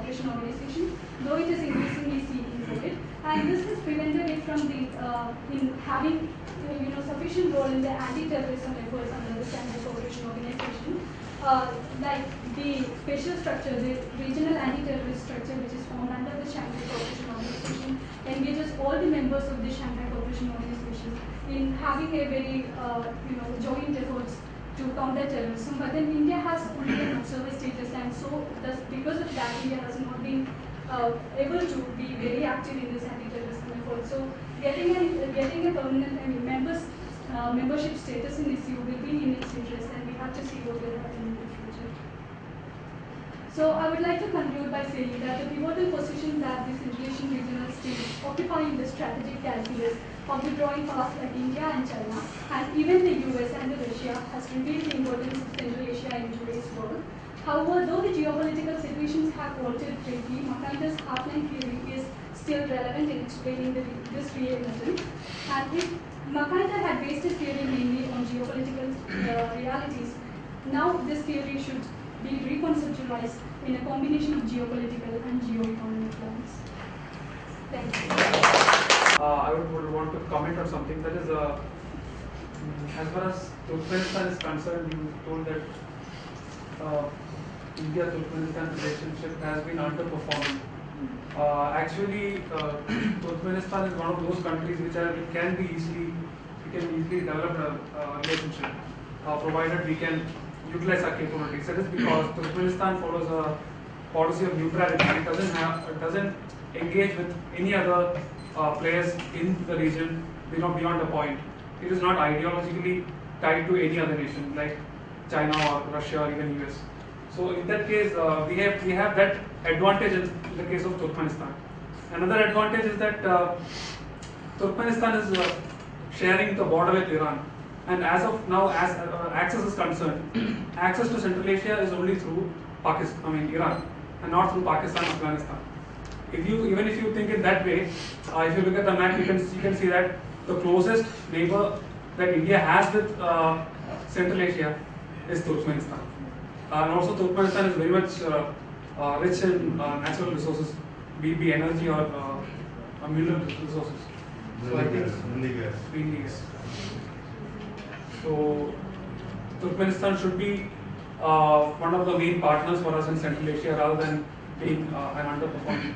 Cooperation Organization, though it is increasingly seen for it. And this has prevented it from in having sufficient role in the anti-terrorism efforts under the Shanghai Cooperation Organization. Like the special structure, the regional anti-terrorist structure, which is formed under the Shanghai Cooperation Organization, engages all the members of the Shanghai Cooperation Organization in having a very joint efforts to counter terrorism. But then India has only an observer status, and so because of that, India has not been able to be very active in this anti-terrorism effort. So getting a permanent membership status in ISU will be in its interest, and we have to see what will happen in the future. So I would like to conclude by saying that the pivotal position that these Indonesian regional states occupy in the strategic calculus of the drawing powers like India and China, and even the US and Russia, has revealed the importance of Central Asia in today's world. However, though the geopolitical situations have altered greatly, Mackay's heartline theory is still relevant in explaining this realism. And if Mackay had based his theory mainly on geopolitical realities, now this theory should be reconceptualized in a combination of geopolitical and geo-economic lines. Thank you. I would want to comment on something that is, as far as Turkmenistan is concerned, you told that India-Turkmenistan relationship has been underperforming. Actually, Turkmenistan is one of those countries which can easily develop a relationship, provided we can utilize our capabilities. That is because Turkmenistan follows a policy of neutrality. It doesn't engage with any other players in the region beyond a point. It is not ideologically tied to any other nation like China or Russia or even US. So in that case, we have that advantage in the case of Turkmenistan. Another advantage is that Turkmenistan is sharing the border with Iran, and as of now, as access is concerned, access to Central Asia is only through Iran, and not through Pakistan or Afghanistan. Even if you think in that way, if you look at the map, you can see that the closest neighbor that India has with Central Asia is Turkmenistan. And also Turkmenistan is very much rich in natural resources, be it energy or mineral resources. Mainly gas. So Turkmenistan should be one of the main partners for us in Central Asia rather than being an underperforming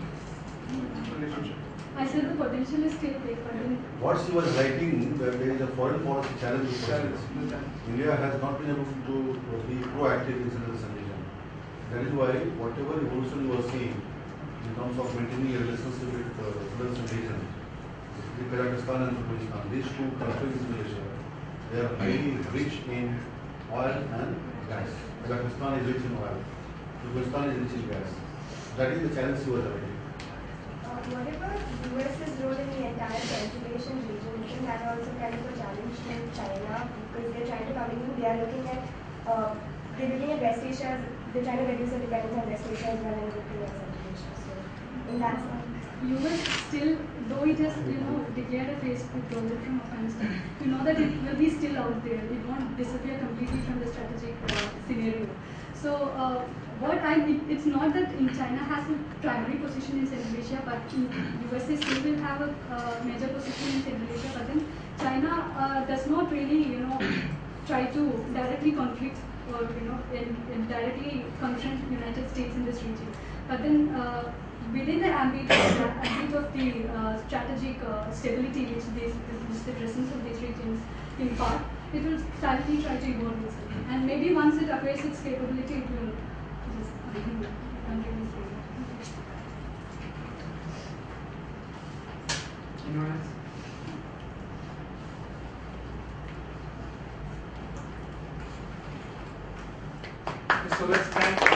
relationship. I said the potential is still big, but what she was writing, that there is a foreign policy challenge to process. India has not been able to be proactive in Central Asia. That is why whatever evolution you are seeing in terms of maintaining a relationship with Central region, Kazakhstan and Uzbekistan, these two countries in Asia, they are highly rich in oil and gas. Kazakhstan is rich in oil. Uzbekistan is rich in gas. That is the challenge you are writing. What about US's role in the entire Central Asian region? Isn't that also kind of a challenge to China? Because they're trying to come in, they're looking at West Asia, they're trying to reduce the dependence on West Asia as well and looking at Central Asia. So, in that sense. US still, though it has declared a phased withdrawal from Afghanistan, that it will be still out there. It won't disappear completely from the strategic scenario. So it's not that China has a primary position in Central Asia, but USA still will have a major position in Central Asia. But then China does not really try to directly conflict or directly confront United States in this region. But then within the ambit of the strategic stability which the presence of these regions impart, it will silently try to evolve itself. And maybe once it acquires its capability, it will just continue. Anyone else? So let's thank